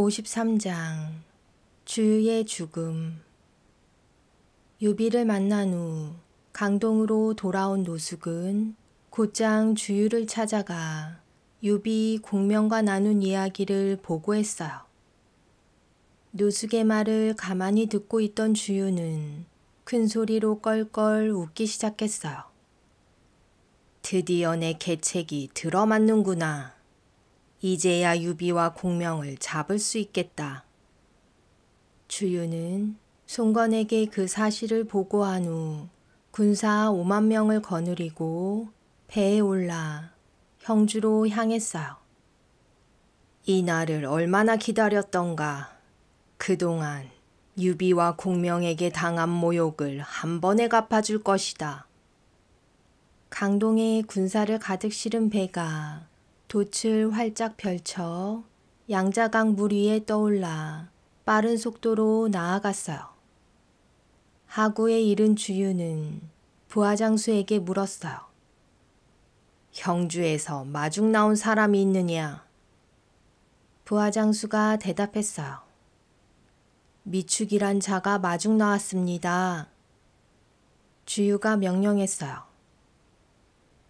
53장 주유의 죽음. 유비를 만난 후 강동으로 돌아온 노숙은 곧장 주유를 찾아가 유비 공명과 나눈 이야기를 보고했어요. 노숙의 말을 가만히 듣고 있던 주유는 큰 소리로 껄껄 웃기 시작했어요. 드디어 내 계책이 들어맞는구나. 이제야 유비와 공명을 잡을 수 있겠다. 주유는 송건에게 그 사실을 보고한 후 군사 5만 명을 거느리고 배에 올라 형주로 향했어요. 이 날을 얼마나 기다렸던가. 그동안 유비와 공명에게 당한 모욕을 한 번에 갚아줄 것이다. 강동에 군사를 가득 실은 배가 돛을 활짝 펼쳐 양자강 물 위에 떠올라 빠른 속도로 나아갔어요. 하구에 이른 주유는 부하장수에게 물었어요. 형주에서 마중 나온 사람이 있느냐? 부하장수가 대답했어요. 미축이란 자가 마중 나왔습니다. 주유가 명령했어요.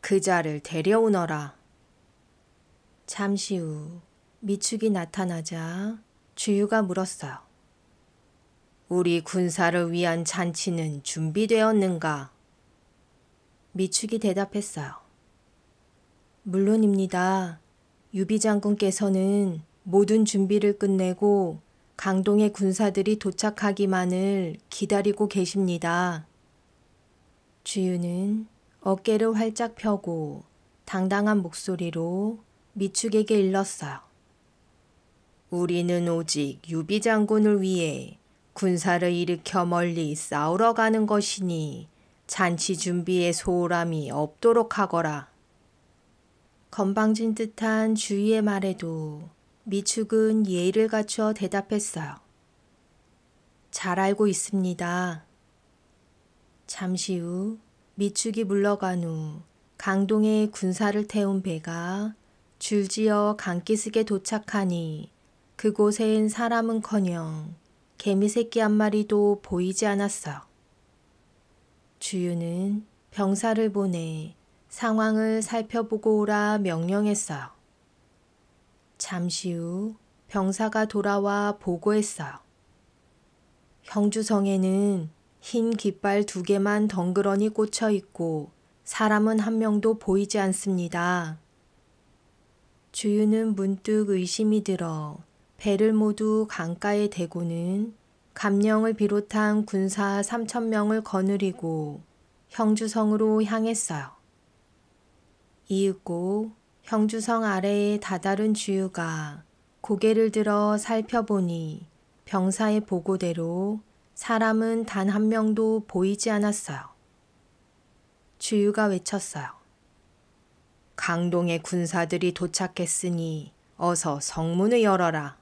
그 자를 데려오너라. 잠시 후 미축이 나타나자 주유가 물었어요. 우리 군사를 위한 잔치는 준비되었는가? 미축이 대답했어요. 물론입니다. 유비 장군께서는 모든 준비를 끝내고 강동의 군사들이 도착하기만을 기다리고 계십니다. 주유는 어깨를 활짝 펴고 당당한 목소리로 미축에게 일렀어요. 우리는 오직 유비 장군을 위해 군사를 일으켜 멀리 싸우러 가는 것이니 잔치 준비에 소홀함이 없도록 하거라. 건방진 듯한 주유의 말에도 미축은 예의를 갖추어 대답했어요. 잘 알고 있습니다. 잠시 후 미축이 물러간 후 강동에 군사를 태운 배가 줄지어 강기슭에 도착하니 그곳엔 사람은커녕 개미새끼 한 마리도 보이지 않았어요. 주유는 병사를 보내 상황을 살펴보고 오라 명령했어요. 잠시 후 병사가 돌아와 보고했어요. 형주성에는 흰 깃발 2개만 덩그러니 꽂혀 있고 사람은 한 명도 보이지 않습니다. 주유는 문득 의심이 들어 배를 모두 강가에 대고는 감령을 비롯한 군사 3,000명을 거느리고 형주성으로 향했어요. 이윽고 형주성 아래에 다다른 주유가 고개를 들어 살펴보니 병사의 보고대로 사람은 단 한 명도 보이지 않았어요. 주유가 외쳤어요. 강동의 군사들이 도착했으니 어서 성문을 열어라.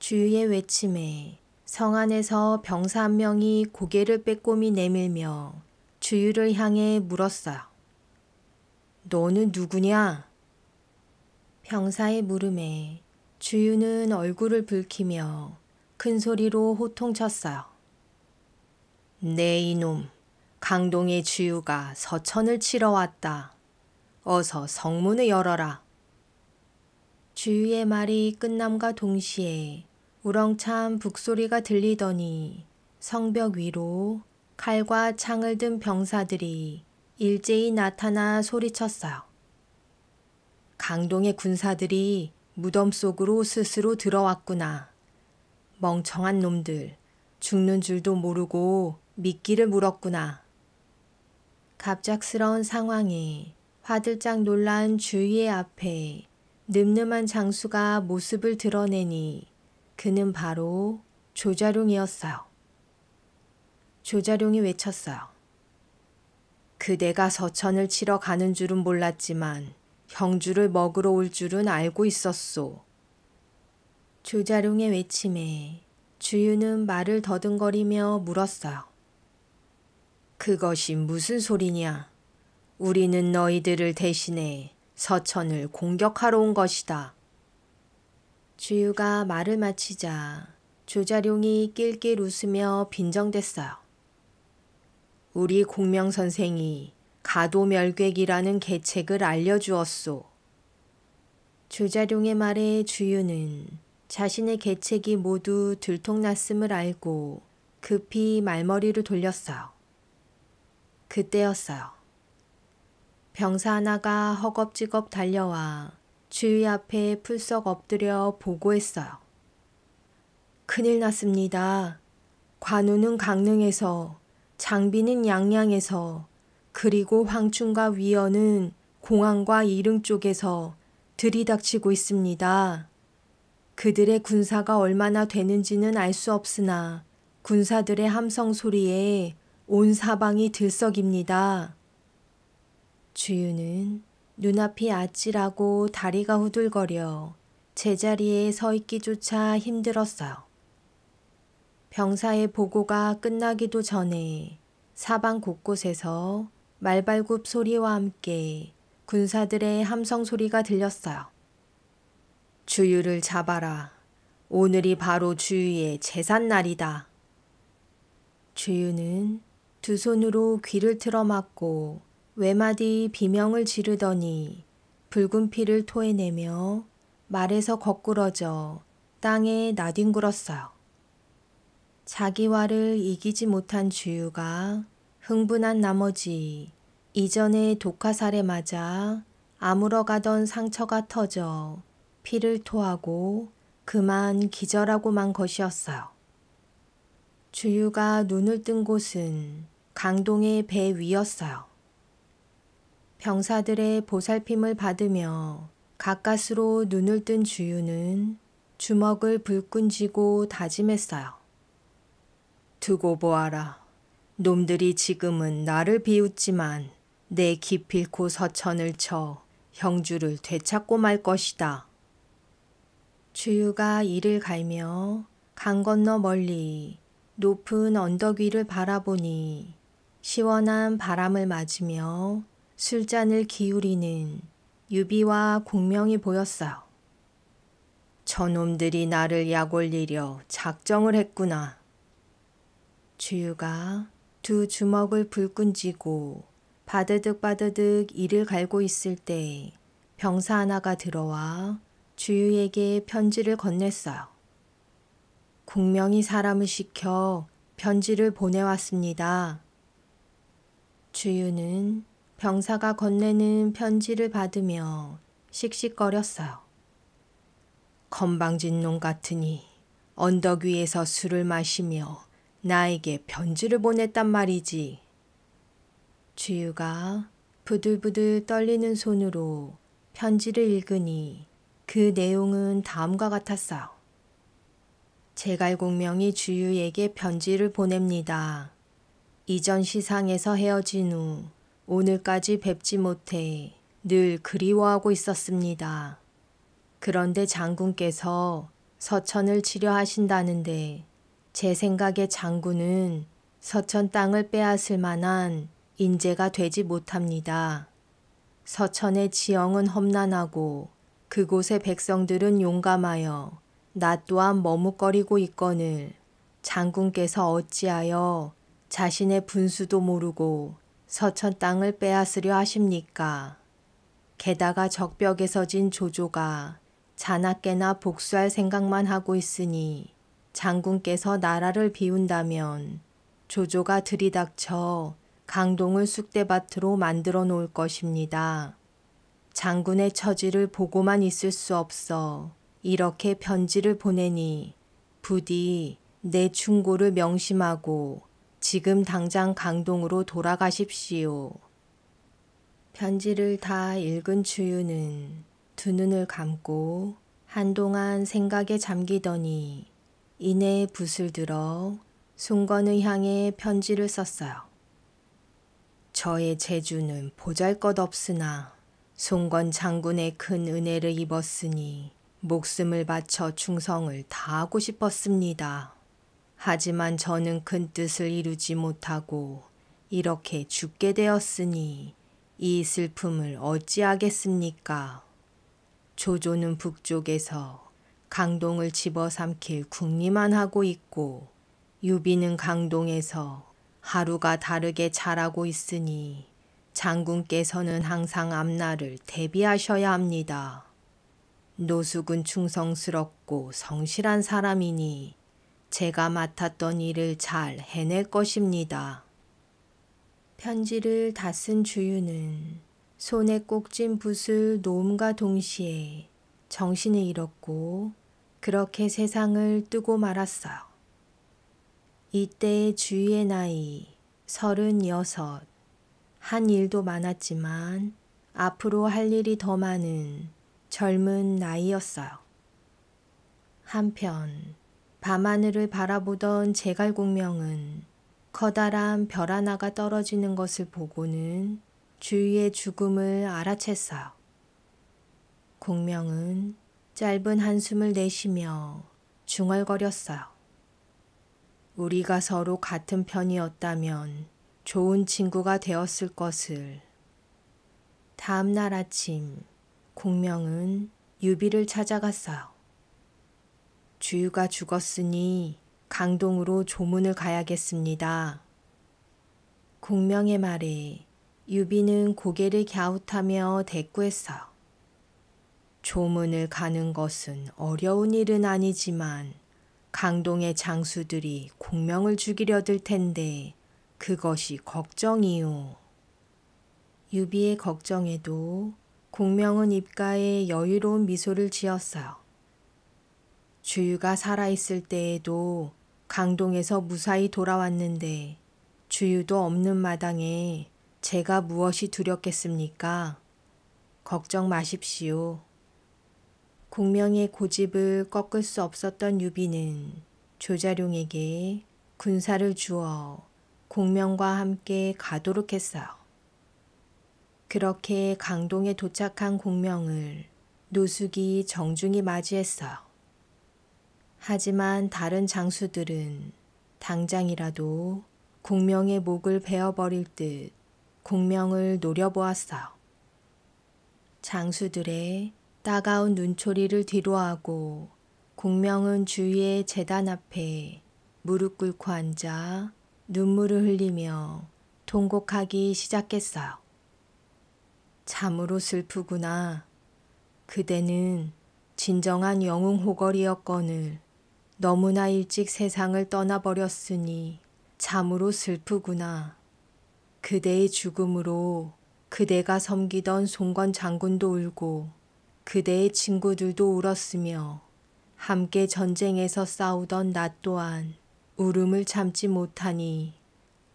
주유의 외침에 성 안에서 병사 한 명이 고개를 빼꼼히 내밀며 주유를 향해 물었어요. 너는 누구냐? 병사의 물음에 주유는 얼굴을 붉히며 큰 소리로 호통쳤어요. 네 이놈, 강동의 주유가 서천을 치러 왔다. 어서 성문을 열어라. 주유의 말이 끝남과 동시에 우렁찬 북소리가 들리더니 성벽 위로 칼과 창을 든 병사들이 일제히 나타나 소리쳤어요. 강동의 군사들이 무덤 속으로 스스로 들어왔구나. 멍청한 놈들, 죽는 줄도 모르고 미끼를 물었구나. 갑작스러운 상황에 화들짝 놀란 주위의 앞에 늠름한 장수가 모습을 드러내니 그는 바로 조자룡이었어요. 조자룡이 외쳤어요. 그대가 서천을 치러 가는 줄은 몰랐지만 형주를 먹으러 올 줄은 알고 있었소. 조자룡의 외침에 주유는 말을 더듬거리며 물었어요. 그것이 무슨 소리냐? 우리는 너희들을 대신해 서천을 공격하러 온 것이다. 주유가 말을 마치자 조자룡이 낄낄 웃으며 빈정댔어요. 우리 공명선생이 가도멸객이라는 계책을 알려주었소. 조자룡의 말에 주유는 자신의 계책이 모두 들통났음을 알고 급히 말머리를 돌렸어요. 그때였어요. 병사 하나가 허겁지겁 달려와 주유 앞에 풀썩 엎드려 보고했어요. 큰일 났습니다. 관우는 강릉에서, 장비는 양양에서, 그리고 황충과 위원은 공항과 이릉 쪽에서 들이닥치고 있습니다. 그들의 군사가 얼마나 되는지는 알 수 없으나 군사들의 함성 소리에 온 사방이 들썩입니다. 주유는 눈앞이 아찔하고 다리가 후들거려 제자리에 서 있기조차 힘들었어요. 병사의 보고가 끝나기도 전에 사방 곳곳에서 말발굽 소리와 함께 군사들의 함성 소리가 들렸어요. 주유를 잡아라. 오늘이 바로 주유의 제삿날이다. 주유는 두 손으로 귀를 틀어막고 외마디 비명을 지르더니 붉은 피를 토해내며 말에서 거꾸러져 땅에 나뒹굴었어요. 자기 화를 이기지 못한 주유가 흥분한 나머지 이전에 독화살에 맞아 아물어가던 상처가 터져 피를 토하고 그만 기절하고만 것이었어요. 주유가 눈을 뜬 곳은 강동의 배 위였어요. 병사들의 보살핌을 받으며 가까스로 눈을 뜬 주유는 주먹을 불끈 쥐고 다짐했어요. 두고 보아라. 놈들이 지금은 나를 비웃지만 내 기필코 서천을 쳐 형주를 되찾고 말 것이다. 주유가 이를 갈며 강 건너 멀리 높은 언덕 위를 바라보니 시원한 바람을 맞으며 술잔을 기울이는 유비와 공명이 보였어요. 저놈들이 나를 약올리려 작정을 했구나. 주유가 두 주먹을 불끈 쥐고 바드득바드득 이를 갈고 있을 때 병사 하나가 들어와 주유에게 편지를 건넸어요. 공명이 사람을 시켜 편지를 보내왔습니다. 주유는 병사가 건네는 편지를 받으며 씩씩거렸어요. 건방진 놈 같으니 언덕 위에서 술을 마시며 나에게 편지를 보냈단 말이지. 주유가 부들부들 떨리는 손으로 편지를 읽으니 그 내용은 다음과 같았어요. 제갈공명이 주유에게 편지를 보냅니다. 이전 시상에서 헤어진 후 오늘까지 뵙지 못해 늘 그리워하고 있었습니다. 그런데 장군께서 서천을 치려하신다는데 제 생각에 장군은 서천 땅을 빼앗을 만한 인재가 되지 못합니다. 서천의 지형은 험난하고 그곳의 백성들은 용감하여 나 또한 머뭇거리고 있거늘 장군께서 어찌하여 자신의 분수도 모르고 서천 땅을 빼앗으려 하십니까? 게다가 적벽에서 진 조조가 자나깨나 복수할 생각만 하고 있으니 장군께서 나라를 비운다면 조조가 들이닥쳐 강동을 쑥대밭으로 만들어 놓을 것입니다. 장군의 처지를 보고만 있을 수 없어 이렇게 편지를 보내니 부디 내 충고를 명심하고 지금 당장 강동으로 돌아가십시오. 편지를 다 읽은 주유는 두 눈을 감고 한동안 생각에 잠기더니 이내 붓을 들어 송건을 향해 편지를 썼어요. 저의 재주는 보잘것없으나 송건 장군의 큰 은혜를 입었으니 목숨을 바쳐 충성을 다하고 싶었습니다. 하지만 저는 큰 뜻을 이루지 못하고 이렇게 죽게 되었으니 이 슬픔을 어찌하겠습니까? 조조는 북쪽에서 강동을 집어삼킬 궁리만 하고 있고 유비는 강동에서 하루가 다르게 자라고 있으니 장군께서는 항상 앞날을 대비하셔야 합니다. 노숙은 충성스럽고 성실한 사람이니 제가 맡았던 일을 잘 해낼 것입니다. 편지를 다 쓴 주유는 손에 꼭 쥔 붓을 놓음과 동시에 정신을 잃었고 그렇게 세상을 뜨고 말았어요. 이때의 주유의 나이 36. 한 일도 많았지만 앞으로 할 일이 더 많은 젊은 나이였어요. 한편 밤하늘을 바라보던 제갈공명은 커다란 별 하나가 떨어지는 것을 보고는 주유의 죽음을 알아챘어요. 공명은 짧은 한숨을 내쉬며 중얼거렸어요. 우리가 서로 같은 편이었다면 좋은 친구가 되었을 것을. 다음 날 아침 공명은 유비를 찾아갔어요. 주유가 죽었으니 강동으로 조문을 가야겠습니다. 공명의 말에 유비는 고개를 갸웃하며 대꾸했어요. 조문을 가는 것은 어려운 일은 아니지만 강동의 장수들이 공명을 죽이려 들 텐데 그것이 걱정이요. 유비의 걱정에도 공명은 입가에 여유로운 미소를 지었어요. 주유가 살아있을 때에도 강동에서 무사히 돌아왔는데 주유도 없는 마당에 제가 무엇이 두렵겠습니까? 걱정 마십시오. 공명의 고집을 꺾을 수 없었던 유비는 조자룡에게 군사를 주어 공명과 함께 가도록 했어요. 그렇게 강동에 도착한 공명을 노숙이 정중히 맞이했어요. 하지만 다른 장수들은 당장이라도 공명의 목을 베어버릴 듯 공명을 노려보았어요. 장수들의 따가운 눈초리를 뒤로하고 공명은 주위의 제단 앞에 무릎 꿇고 앉아 눈물을 흘리며 통곡하기 시작했어요. 참으로 슬프구나. 그대는 진정한 영웅호걸이었거늘 너무나 일찍 세상을 떠나버렸으니 참으로 슬프구나. 그대의 죽음으로 그대가 섬기던 송건 장군도 울고 그대의 친구들도 울었으며 함께 전쟁에서 싸우던 나 또한 울음을 참지 못하니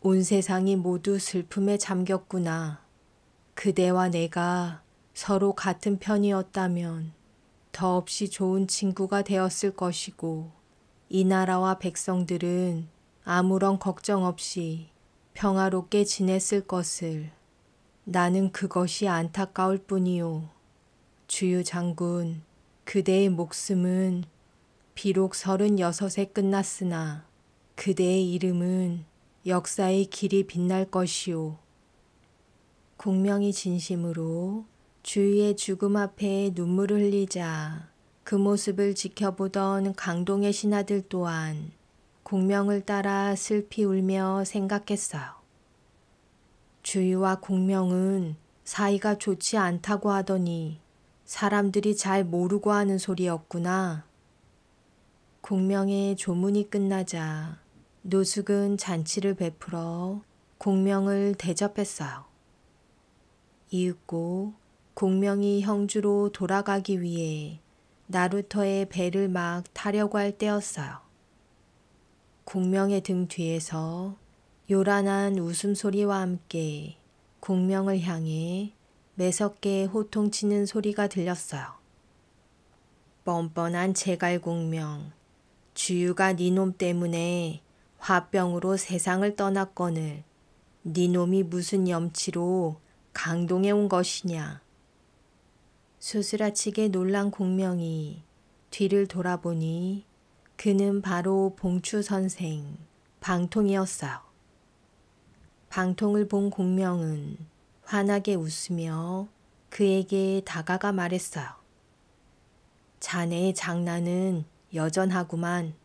온 세상이 모두 슬픔에 잠겼구나. 그대와 내가 서로 같은 편이었다면 더없이 좋은 친구가 되었을 것이고 이 나라와 백성들은 아무런 걱정 없이 평화롭게 지냈을 것을. 나는 그것이 안타까울 뿐이요. 주유 장군, 그대의 목숨은 비록 36에 끝났으나 그대의 이름은 역사의 길이 빛날 것이오. 공명이 진심으로 주유의 죽음 앞에 눈물을 흘리자 그 모습을 지켜보던 강동의 신하들 또한 공명을 따라 슬피 울며 생각했어요. 주유와 공명은 사이가 좋지 않다고 하더니 사람들이 잘 모르고 하는 소리였구나. 공명의 조문이 끝나자 노숙은 잔치를 베풀어 공명을 대접했어요. 이윽고 공명이 형주로 돌아가기 위해 나루터의 배를 막 타려고 할 때였어요. 공명의 등 뒤에서 요란한 웃음소리와 함께 공명을 향해 매섭게 호통치는 소리가 들렸어요. 뻔뻔한 제갈공명, 주유가 니놈 때문에 화병으로 세상을 떠났거늘 니놈이 무슨 염치로 강동에 온 것이냐. 수스라치게 놀란 공명이 뒤를 돌아보니 그는 바로 봉추 선생 방통이었어요. 방통을 본 공명은 환하게 웃으며 그에게 다가가 말했어요. 자네의 장난은 여전하구만.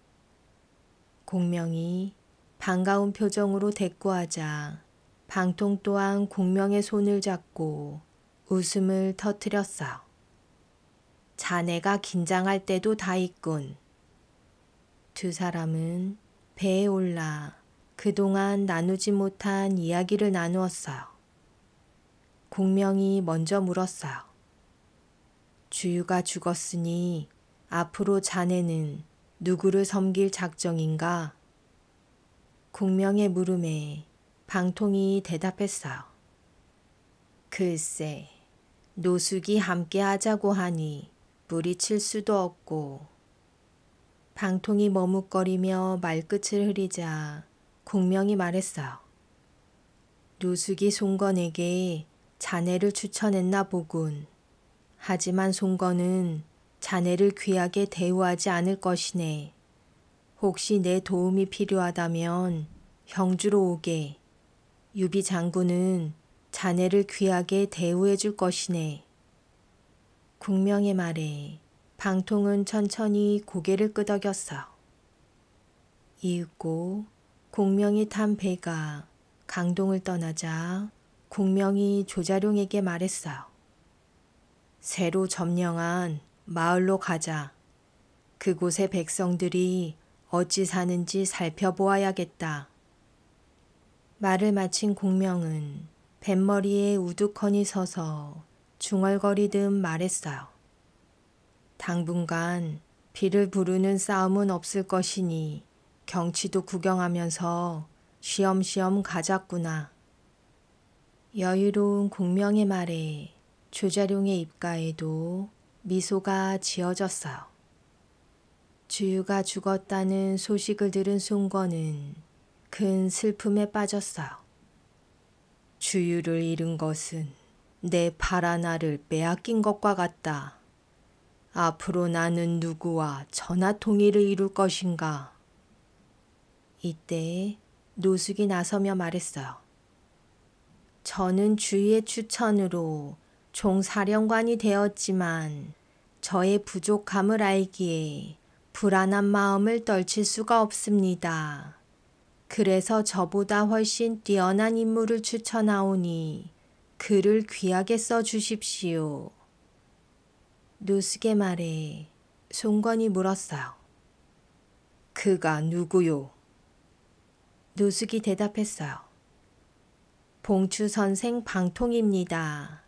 공명이 반가운 표정으로 대꾸하자 방통 또한 공명의 손을 잡고 웃음을 터뜨렸어요. 자네가 긴장할 때도 다 있군. 두 사람은 배에 올라 그동안 나누지 못한 이야기를 나누었어요. 공명이 먼저 물었어요. 주유가 죽었으니 앞으로 자네는 누구를 섬길 작정인가? 공명의 물음에 방통이 대답했어요. 글쎄, 노숙이 함께 하자고 하니 뿌리칠 수도 없고. 방통이 머뭇거리며 말끝을 흐리자 공명이 말했어요. 노숙이 송건에게 자네를 추천했나 보군. 하지만 송건은 자네를 귀하게 대우하지 않을 것이네. 혹시 내 도움이 필요하다면 형주로 오게. 유비 장군은 자네를 귀하게 대우해 줄 것이네. 공명의 말에 방통은 천천히 고개를 끄덕였어. 이윽고 공명이 탄 배가 강동을 떠나자 공명이 조자룡에게 말했어요. 새로 점령한 마을로 가자. 그곳의 백성들이 어찌 사는지 살펴보아야겠다. 말을 마친 공명은 뱃머리에 우두커니 서서 중얼거리듯 말했어요. 당분간 비를 부르는 싸움은 없을 것이니 경치도 구경하면서 쉬엄쉬엄 가자꾸나. 여유로운 공명의 말에 조자룡의 입가에도 미소가 지어졌어요. 주유가 죽었다는 소식을 들은 송건은 큰 슬픔에 빠졌어요. 주유를 잃은 것은 내 파라나를 빼앗긴 것과 같다. 앞으로 나는 누구와 전하통일을 이룰 것인가? 이때 노숙이 나서며 말했어요. 저는 주유의 추천으로 종사령관이 되었지만 저의 부족함을 알기에 불안한 마음을 떨칠 수가 없습니다. 그래서 저보다 훨씬 뛰어난 인물을 추천하오니 글을 귀하게 써주십시오. 노숙의 말에 송건이 물었어요. 그가 누구요? 노숙이 대답했어요. 봉추 선생 방통입니다.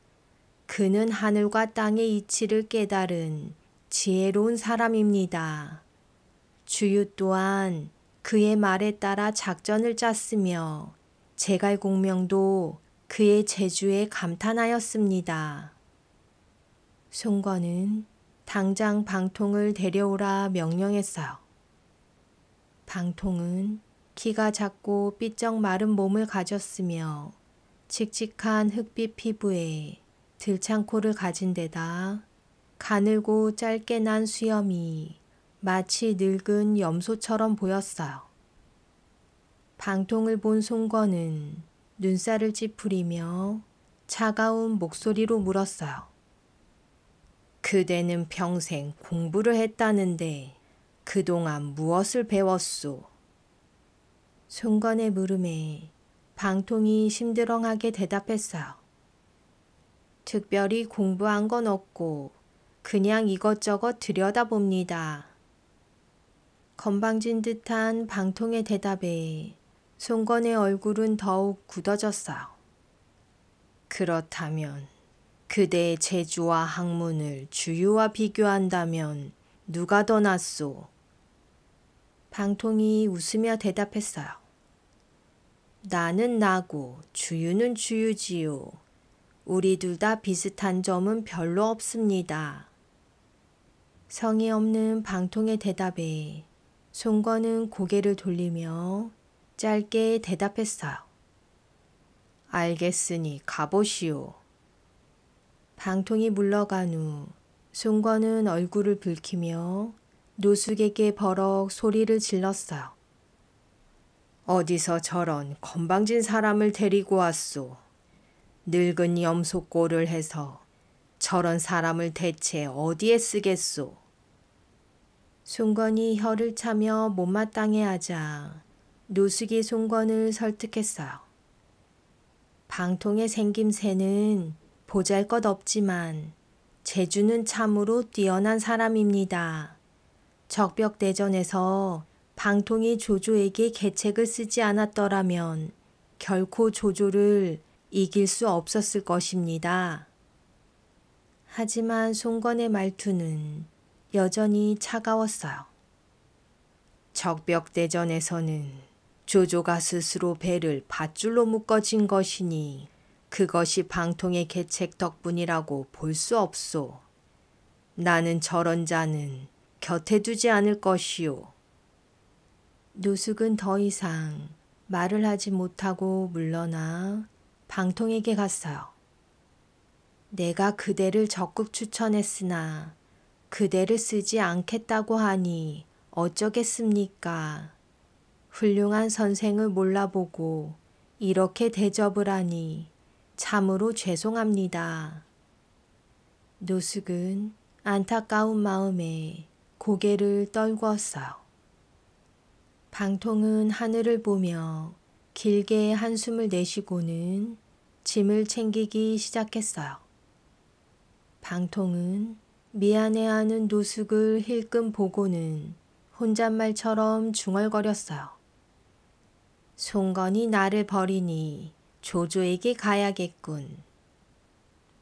그는 하늘과 땅의 이치를 깨달은 지혜로운 사람입니다. 주유 또한 그의 말에 따라 작전을 짰으며 제갈공명도 그의 재주에 감탄하였습니다. 송건은 당장 방통을 데려오라 명령했어요. 방통은 키가 작고 삐쩍 마른 몸을 가졌으며 칙칙한 흑빛 피부에 들창 코를 가진 데다 가늘고 짧게 난 수염이 마치 늙은 염소처럼 보였어요. 방통을 본 송건은 눈살을 찌푸리며 차가운 목소리로 물었어요. 그대는 평생 공부를 했다는데 그동안 무엇을 배웠소? 송건의 물음에 방통이 심드렁하게 대답했어요. 특별히 공부한 건 없고 그냥 이것저것 들여다봅니다. 건방진 듯한 방통의 대답에 송건의 얼굴은 더욱 굳어졌어요. 그렇다면 그대의 재주와 학문을 주유와 비교한다면 누가 더 낫소? 방통이 웃으며 대답했어요. 나는 나고 주유는 주유지요. 우리 둘 다 비슷한 점은 별로 없습니다. 성의 없는 방통의 대답에 송건은 고개를 돌리며 짧게 대답했어요. 알겠으니 가보시오. 방통이 물러간 후 송건은 얼굴을 붉히며 노숙에게 버럭 소리를 질렀어요. 어디서 저런 건방진 사람을 데리고 왔소? 늙은 염소꼴을 해서 저런 사람을 대체 어디에 쓰겠소? 송건이 혀를 차며 못마땅해하자 노숙이 송건을 설득했어요. 방통의 생김새는 보잘것없지만 재주는 참으로 뛰어난 사람입니다. 적벽대전에서 방통이 조조에게 계책을 쓰지 않았더라면 결코 조조를 이길 수 없었을 것입니다. 하지만 송건의 말투는 여전히 차가웠어요. 적벽대전에서는 조조가 스스로 배를 밧줄로 묶어진 것이니 그것이 방통의 계책 덕분이라고 볼 수 없소. 나는 저런 자는 곁에 두지 않을 것이오. 노숙은 더 이상 말을 하지 못하고 물러나 방통에게 갔어요. 내가 그대를 적극 추천했으나 그대를 쓰지 않겠다고 하니 어쩌겠습니까? 훌륭한 선생을 몰라보고 이렇게 대접을 하니 참으로 죄송합니다. 노숙은 안타까운 마음에 고개를 떨구었어요. 방통은 하늘을 보며 길게 한숨을 내쉬고는 짐을 챙기기 시작했어요. 방통은 미안해하는 노숙을 힐끔 보고는 혼잣말처럼 중얼거렸어요. 송건이 나를 버리니 조조에게 가야겠군.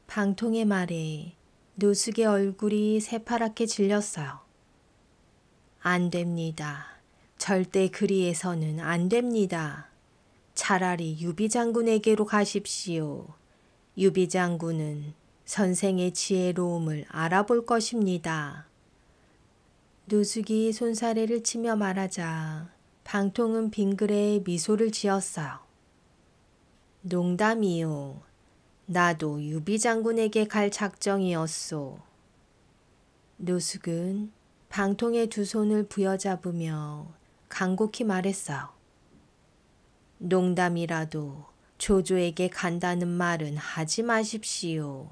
방통의 말에 노숙의 얼굴이 새파랗게 질렸어요. 안 됩니다. 절대 그리해서는 안 됩니다. 차라리 유비장군에게로 가십시오. 유비장군은 선생의 지혜로움을 알아볼 것입니다. 노숙이 손사래를 치며 말하자 방통은 빙그레 미소를 지었어요. 농담이요. 나도 유비장군에게 갈 작정이었소. 노숙은 방통의 두 손을 부여잡으며 간곡히 말했어요. 농담이라도 조조에게 간다는 말은 하지 마십시오.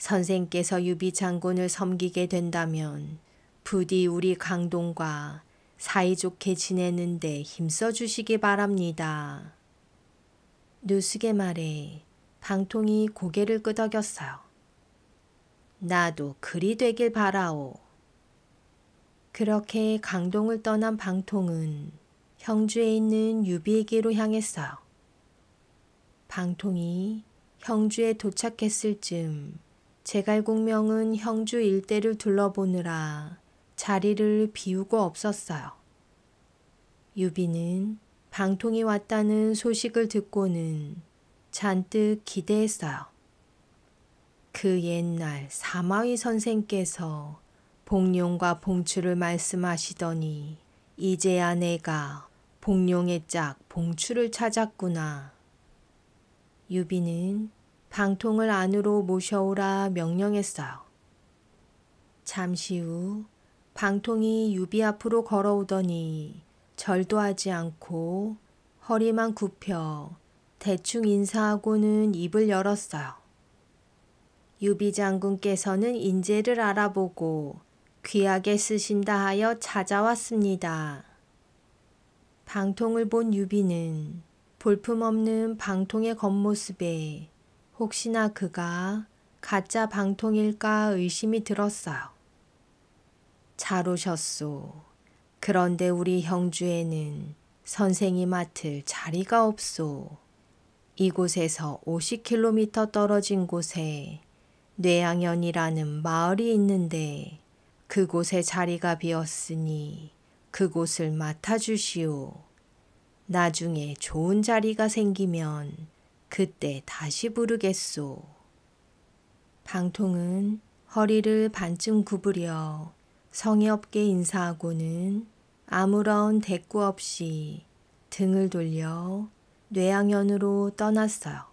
선생께서 유비장군을 섬기게 된다면 부디 우리 강동과 사이좋게 지내는데 힘써주시기 바랍니다. 노숙의 말에 방통이 고개를 끄덕였어요. 나도 그리 되길 바라오. 그렇게 강동을 떠난 방통은 형주에 있는 유비에게로 향했어요. 방통이 형주에 도착했을 즈음 제갈공명은 형주 일대를 둘러보느라 자리를 비우고 없었어요. 유비는 방통이 왔다는 소식을 듣고는 잔뜩 기대했어요. 그 옛날 사마위 선생께서 복룡과 봉추를 말씀하시더니 이제야 내가 복룡의 짝 봉추를 찾았구나. 유비는 방통을 안으로 모셔오라 명령했어요. 잠시 후 방통이 유비 앞으로 걸어오더니 절도 하지 않고 허리만 굽혀 대충 인사하고는 입을 열었어요. 유비 장군께서는 인재를 알아보고 귀하게 쓰신다 하여 찾아왔습니다. 방통을 본 유비는 볼품없는 방통의 겉모습에 혹시나 그가 가짜 방통일까 의심이 들었어요. 잘 오셨소. 그런데 우리 형주에는 선생이 맡을 자리가 없소. 이곳에서 50km 떨어진 곳에 뇌양현이라는 마을이 있는데 그곳에 자리가 비었으니 그곳을 맡아주시오. 나중에 좋은 자리가 생기면 그때 다시 부르겠소. 방통은 허리를 반쯤 구부려 성의 없게 인사하고는 아무런 대꾸 없이 등을 돌려 뇌양현으로 떠났어요.